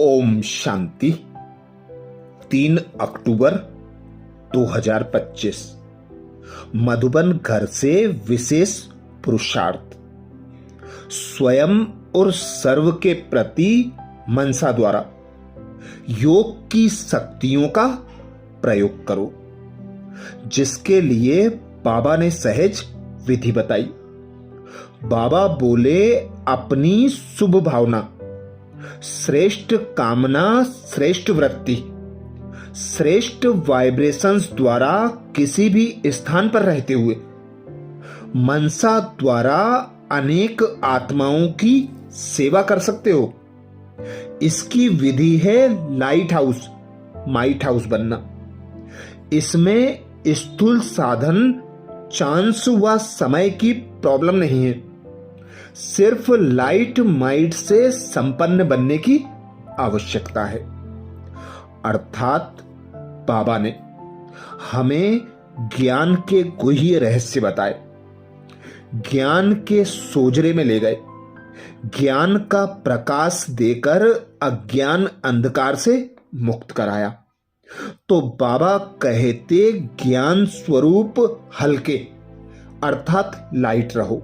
ओम शांति। 3 अक्टूबर 2025 मधुबन घर से विशेष पुरुषार्थ। स्वयं और सर्व के प्रति मनसा द्वारा योग की शक्तियों का प्रयोग करो, जिसके लिए बाबा ने सहज विधि बताई। बाबा बोले, अपनी शुभ भावना, श्रेष्ठ कामना, श्रेष्ठ वृत्ति, श्रेष्ठ वाइब्रेशंस द्वारा किसी भी स्थान पर रहते हुए मनसा द्वारा अनेक आत्माओं की सेवा कर सकते हो। इसकी विधि है लाइट हाउस, माइट हाउस बनना। इसमें स्थूल साधन, चांस व समय की प्रॉब्लम नहीं है। सिर्फ लाइट माइट से संपन्न बनने की आवश्यकता है। अर्थात बाबा ने हमें ज्ञान के गुह्य रहस्य बताए, ज्ञान के सोजरे में ले गए, ज्ञान का प्रकाश देकर अज्ञान अंधकार से मुक्त कराया। तो बाबा कहते, ज्ञान स्वरूप हल्के अर्थात लाइट रहो।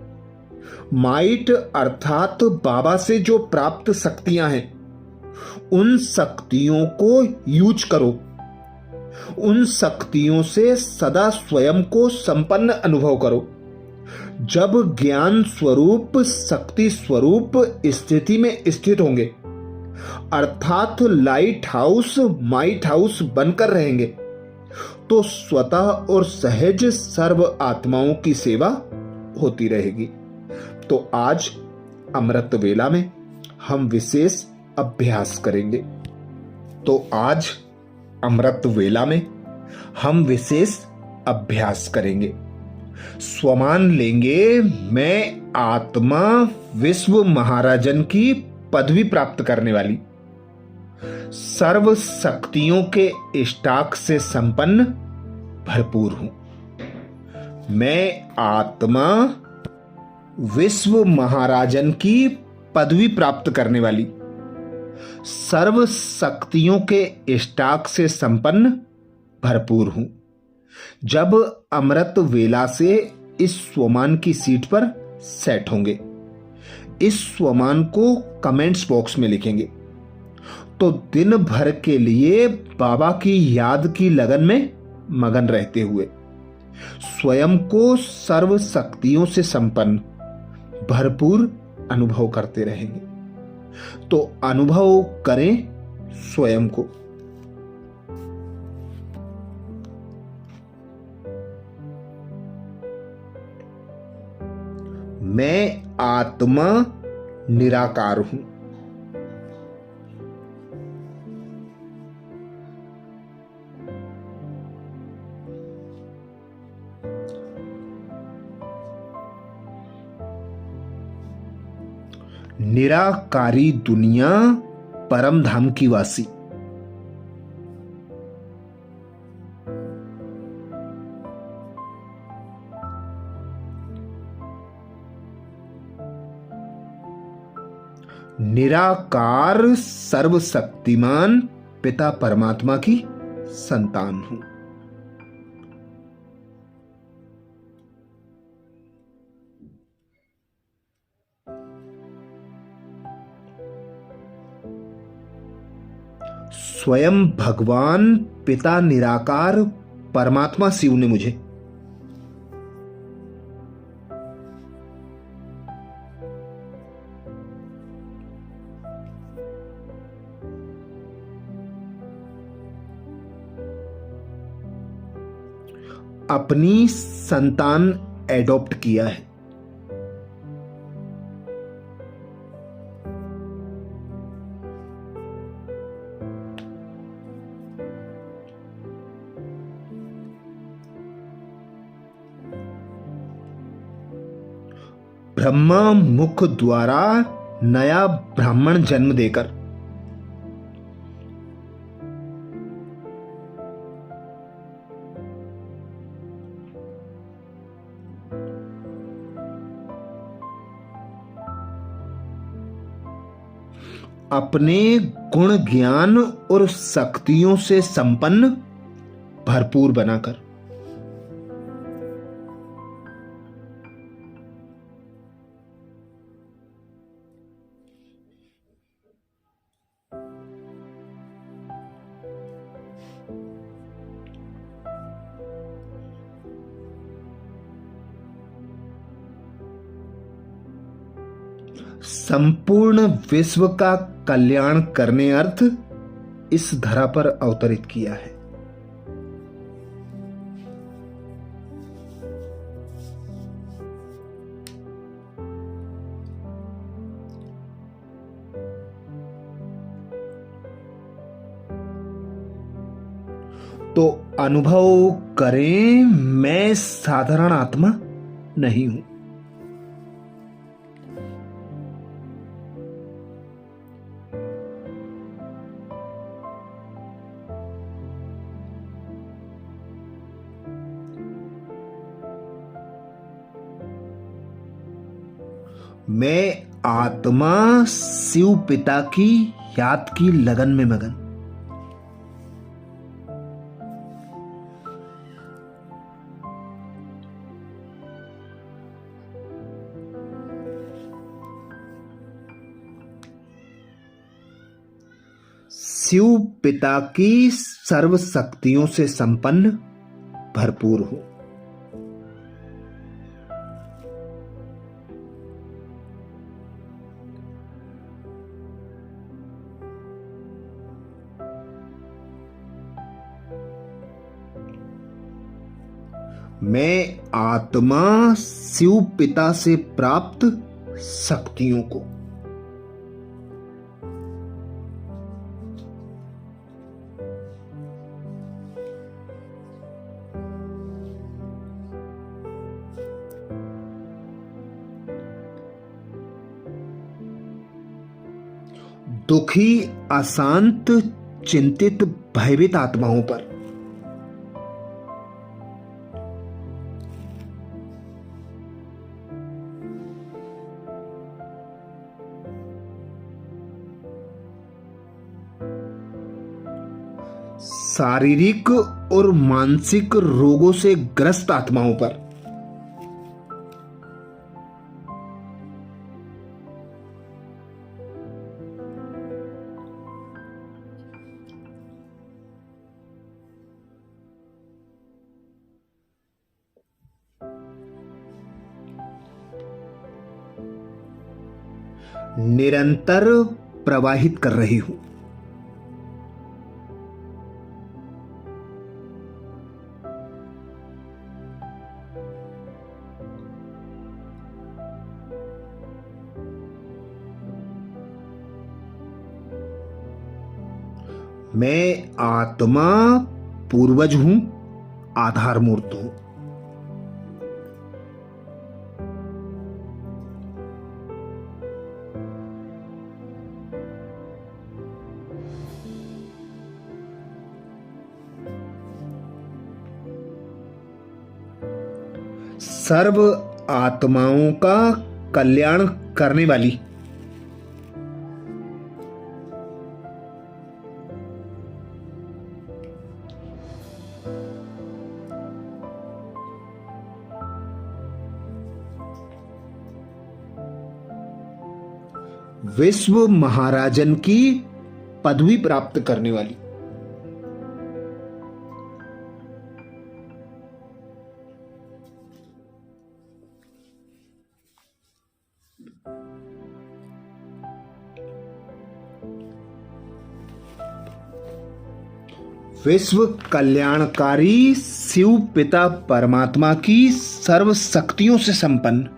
माइट अर्थात बाबा से जो प्राप्त शक्तियां हैं, उन शक्तियों को यूज करो। उन शक्तियों से सदा स्वयं को संपन्न अनुभव करो। जब ज्ञान स्वरूप, शक्ति स्वरूप स्थिति में स्थित होंगे, अर्थात लाइट हाउस, माइट हाउस बनकर रहेंगे, तो स्वतः और सहज सर्व आत्माओं की सेवा होती रहेगी। तो आज अमृत वेला में हम विशेष अभ्यास करेंगे। तो आज अमृत वेला में हम विशेष अभ्यास करेंगे। स्वमान लेंगे, मैं आत्मा विश्व महाराजन की पदवी प्राप्त करने वाली, सर्व शक्तियों के स्टॉक से संपन्न भरपूर हूं। मैं आत्मा विश्व महाराजन की पदवी प्राप्त करने वाली, सर्व शक्तियों के स्टॉक से संपन्न भरपूर हूं। जब अमृत वेला से इस स्वमान की सीट पर सेट होंगे, इस स्वमान को कमेंट्स बॉक्स में लिखेंगे, तो दिन भर के लिए बाबा की याद की लगन में मगन रहते हुए स्वयं को सर्व शक्तियों से संपन्न भरपूर अनुभव करते रहेंगे। तो अनुभव करें स्वयं को। मैं आत्मा निराकार हूं। निराकारी दुनिया परम धाम की वासी। निराकार सर्वशक्तिमान पिता परमात्मा की संतान हूं। स्वयं भगवान पिता निराकार परमात्मा शिव ने मुझे अपनी संतान एडॉप्ट किया है। ब्रह्मा मुख द्वारा नया ब्राह्मण जन्म देकर अपने गुण ज्ञान और शक्तियों से संपन्न भरपूर बनाकर। संपूर्ण विश्व का कल्याण करने अर्थ इस धरा पर अवतरित किया है। तो अनुभव करें, मैं साधारण आत्मा नहीं हूं। मैं आत्मा शिव पिता की याद की लगन में मगन। शिव पिता की सर्व शक्तियों से संपन्न भरपूर हूं। मैं आत्मा शिव पिता से प्राप्त शक्तियों को दुखी, अशांत, चिंतित, भयभीत आत्माओं पर शारीरिक और मानसिक रोगों से ग्रस्त आत्माओं पर निरंतर प्रवाहित कर रही हूं। मैं आत्मा पूर्वज हूं, आधार मूर्त हूं। सर्व आत्माओं का कल्याण करने वाली विश्व महाराजन की पदवी प्राप्त करने वाली विश्व कल्याणकारी शिव पिता परमात्मा की सर्व शक्तियों से संपन्न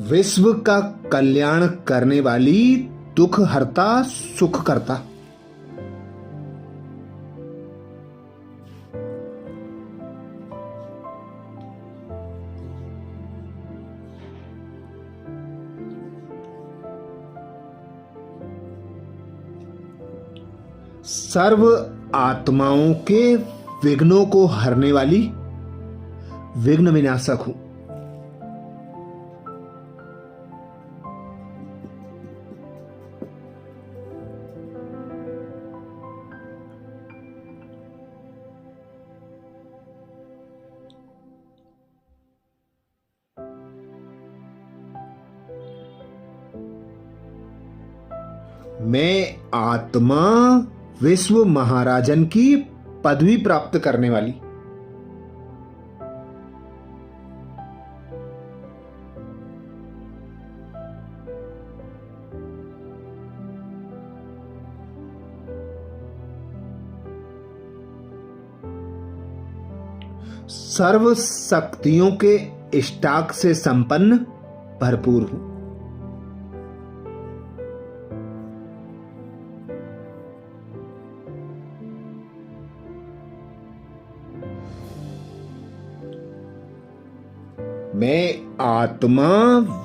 विश्व का कल्याण करने वाली दुख हरता, सुख करता सर्व आत्माओं के विघ्नों को हरने वाली विघ्न विनाशक हूं। मैं आत्मा विश्व महाराजन की पदवी प्राप्त करने वाली सर्व शक्तियों के स्टॉक से संपन्न भरपूर हूं। मैं आत्मा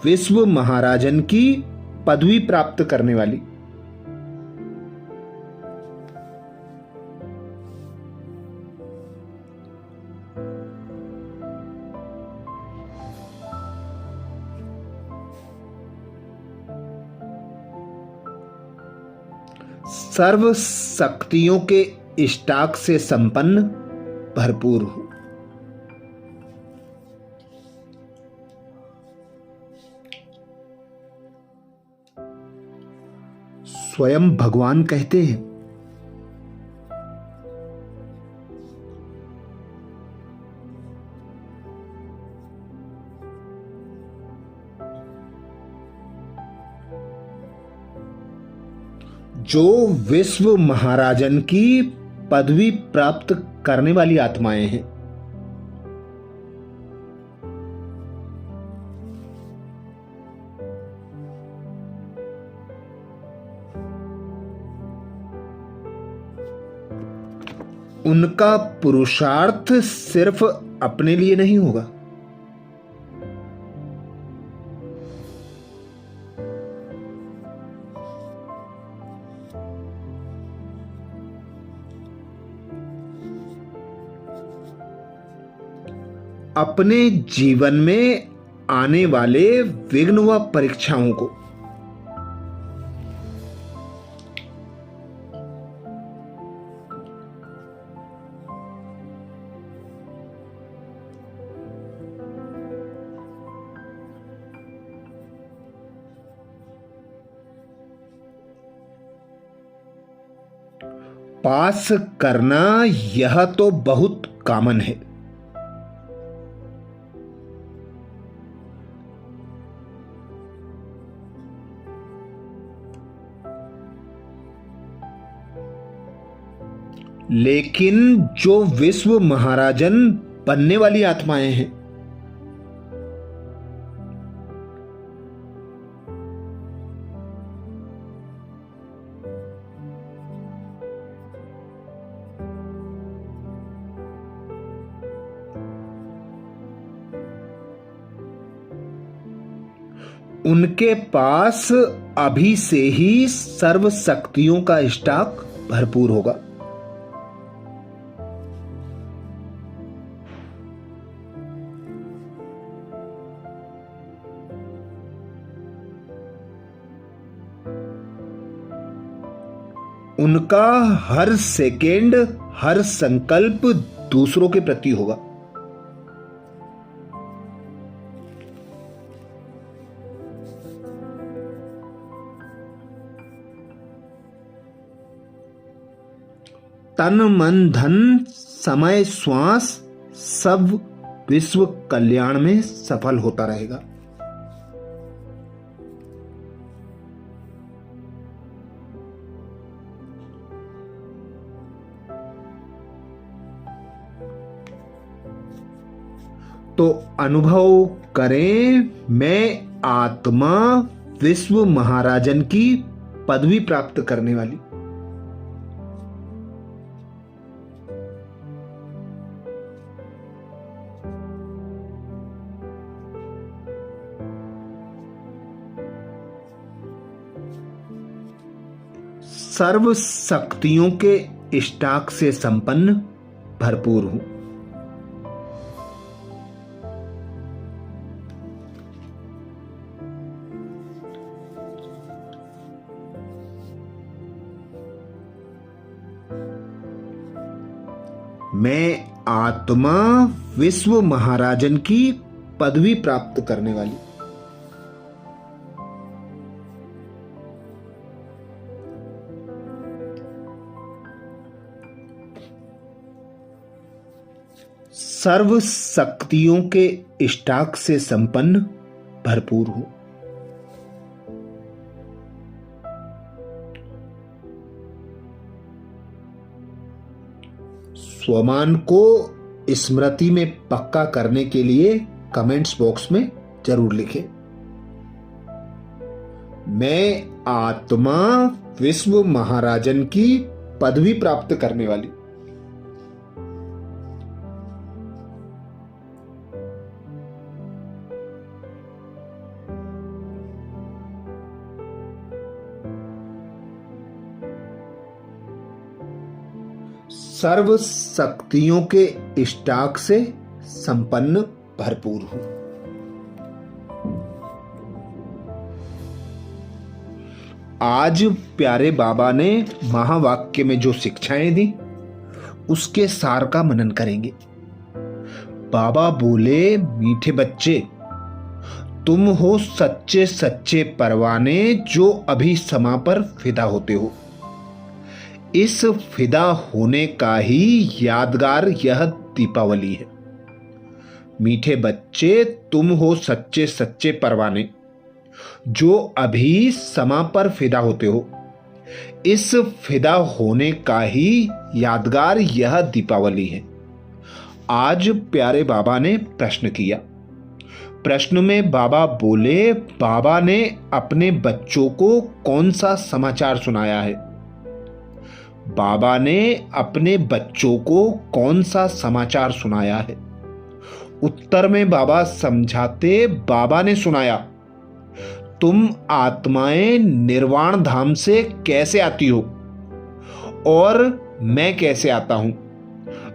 विश्व महाराजन की पदवी प्राप्त करने वाली सर्व शक्तियों के स्टॉक से संपन्न भरपूर हूं। स्वयं भगवान कहते हैं, जो विश्व महाराजन की पदवी प्राप्त करने वाली आत्माएं हैं, उनका पुरुषार्थ सिर्फ अपने लिए नहीं होगा, अपने जीवन में आने वाले विघ्न व परीक्षाओं को पास करना, यह तो बहुत कॉमन है। लेकिन जो विश्व महाराजन बनने वाली आत्माएं हैं, उनके पास अभी से ही सर्व शक्तियों का स्टॉक भरपूर होगा। उनका हर सेकेंड, हर संकल्प दूसरों के प्रति होगा। तन मन धन समय श्वास सब विश्व कल्याण में सफल होता रहेगा। तो अनुभव करें, मैं आत्मा विश्व महाराजन की पदवी प्राप्त करने वाली सर्व शक्तियों के स्टॉक से संपन्न भरपूर हूं। मैं आत्मा विश्व महाराजन की पदवी प्राप्त करने वाली। सर्व शक्तियों के स्टॉक से संपन्न भरपूर हूं। स्वमान को स्मृति में पक्का करने के लिए कमेंट्स बॉक्स में जरूर लिखें। मैं आत्मा विश्व महाराजन की पदवी प्राप्त करने वाली। सर्व शक्तियों के स्टॉक से संपन्न भरपूर हूं। आज प्यारे बाबा ने महावाक्य में जो शिक्षाएं दी उसके सार का मनन करेंगे। बाबा बोले, मीठे बच्चे, तुम हो सच्चे सच्चे परवाने जो अभी समा पर फिदा होते हो। इस फिदा होने का ही यादगार यह दीपावली है। मीठे बच्चे, तुम हो सच्चे सच्चे परवाने जो अभी समा पर फिदा होते हो। इस फिदा होने का ही यादगार यह दीपावली है। आज प्यारे बाबा ने प्रश्न किया। प्रश्न में बाबा बोले, बाबा ने अपने बच्चों को कौन सा समाचार सुनाया है? बाबा ने अपने बच्चों को कौन सा समाचार सुनाया है? उत्तर में बाबा समझाते, बाबा ने सुनाया, तुम आत्माएं निर्वाण धाम से कैसे आती हो और मैं कैसे आता हूं।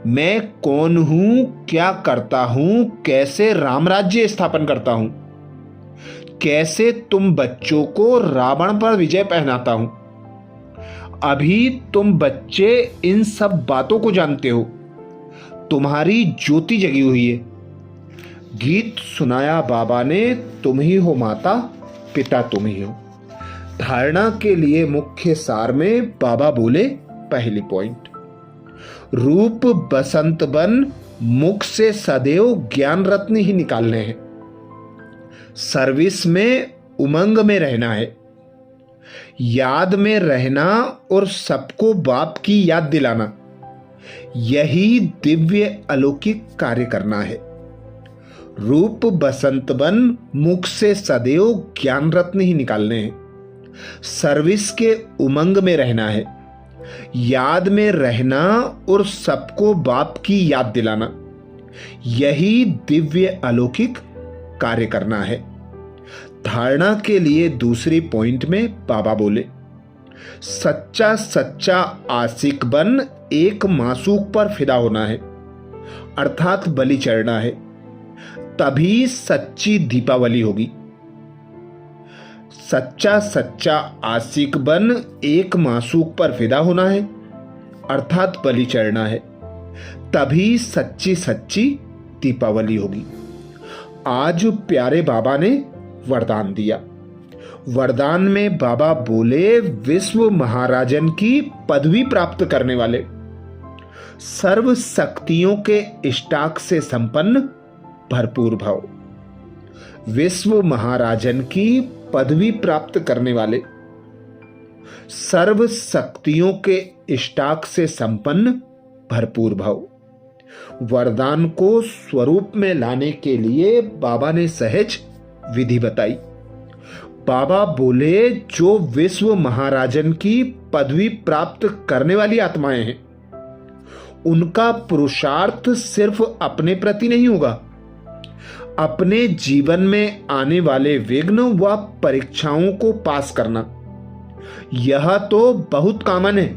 मैं कौन हूं, क्या करता हूं, कैसे राम राज्य स्थापन करता हूं, कैसे तुम बच्चों को रावण पर विजय पहनाता हूं। अभी तुम बच्चे इन सब बातों को जानते हो। तुम्हारी ज्योति जगी हुई है। गीत सुनाया बाबा ने, तुम ही हो माता, पिता तुम ही हो। धारणा के लिए मुख्य सार में बाबा बोले, पहली पॉइंट, रूप बसंत बन मुख से सदैव ज्ञान रत्न ही निकालने हैं। सर्विस में उमंग में रहना है, याद में रहना और सबको बाप की याद दिलाना, यही दिव्य अलौकिक कार्य करना है। रूप बसंत बन मुख से सदैव ज्ञान रत्न ही निकालने हैं। सर्विस के उमंग में रहना है, याद में रहना और सबको बाप की याद दिलाना, यही दिव्य अलौकिक कार्य करना है। धारणा के लिए दूसरी पॉइंट में बाबा बोले, सच्चा सच्चा आशिक बन एक मासूक पर फिदा होना है, अर्थात बलि चढ़ना है, तभी सच्ची दीपावली होगी। सच्चा सच्चा आशिक बन एक मासूक पर फिदा होना है, अर्थात बलि चढ़ना है, तभी सच्ची सच्ची दीपावली होगी। आज प्यारे बाबा ने वरदान दिया। वरदान में बाबा बोले, विश्व महाराजन की पदवी प्राप्त करने वाले, सर्व शक्तियों के स्टॉक से संपन्न भरपूर भव। विश्व महाराजन की पदवी प्राप्त करने वाले, सर्व शक्तियों के स्टॉक से संपन्न भरपूर भव। वरदान को स्वरूप में लाने के लिए बाबा ने सहज विधि बताई। बाबा बोले, जो विश्व महाराजन की पदवी प्राप्त करने वाली आत्माएं हैं, उनका पुरुषार्थ सिर्फ अपने प्रति नहीं होगा, अपने जीवन में आने वाले विघ्न व परीक्षाओं को पास करना, यह तो बहुत कॉमन है,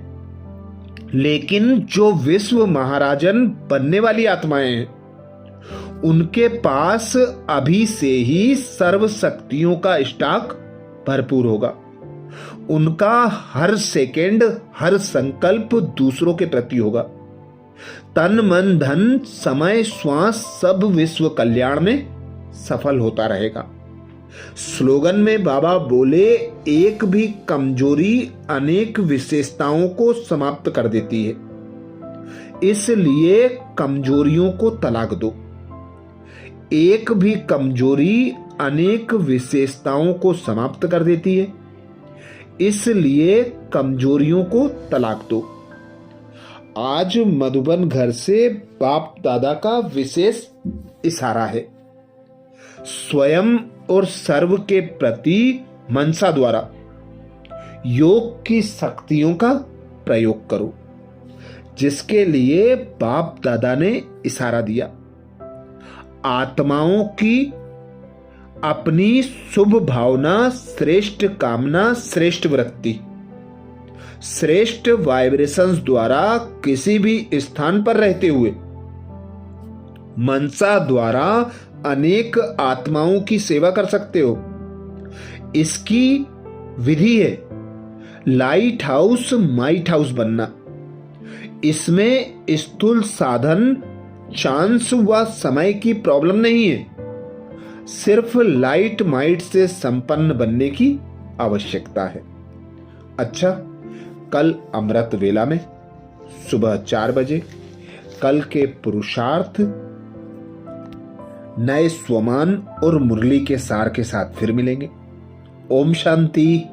लेकिन जो विश्व महाराजन बनने वाली आत्माएं हैं, उनके पास अभी से ही सर्व शक्तियों का स्टॉक भरपूर होगा। उनका हर सेकेंड, हर संकल्प दूसरों के प्रति होगा। तन मन धन समय श्वास सब विश्व कल्याण में सफल होता रहेगा। स्लोगन में बाबा बोले, एक भी कमजोरी अनेक विशेषताओं को समाप्त कर देती है, इसलिए कमजोरियों को तलाक दो। एक भी कमजोरी अनेक विशेषताओं को समाप्त कर देती है, इसलिए कमजोरियों को तलाक दो। आज मधुबन घर से बाप दादा का विशेष इशारा है। स्वयं और सर्व के प्रति मनसा द्वारा योग की शक्तियों का प्रयोग करो, जिसके लिए बाप दादा ने इशारा दिया। आत्माओं की अपनी शुभ भावना, श्रेष्ठ कामना, श्रेष्ठ वृत्ति, श्रेष्ठ वाइब्रेशंस द्वारा किसी भी स्थान पर रहते हुए मनसा द्वारा अनेक आत्माओं की सेवा कर सकते हो। इसकी विधि है लाइट हाउस माइट हाउस बनना। इसमें स्थूल साधन, चांस व समय की प्रॉब्लम नहीं है, सिर्फ लाइट माइट से संपन्न बनने की आवश्यकता है। अच्छा, कल अमृत वेला में सुबह 4 बजे कल के पुरुषार्थ, नए स्वमान और मुरली के सार के साथ फिर मिलेंगे। ओम शांति।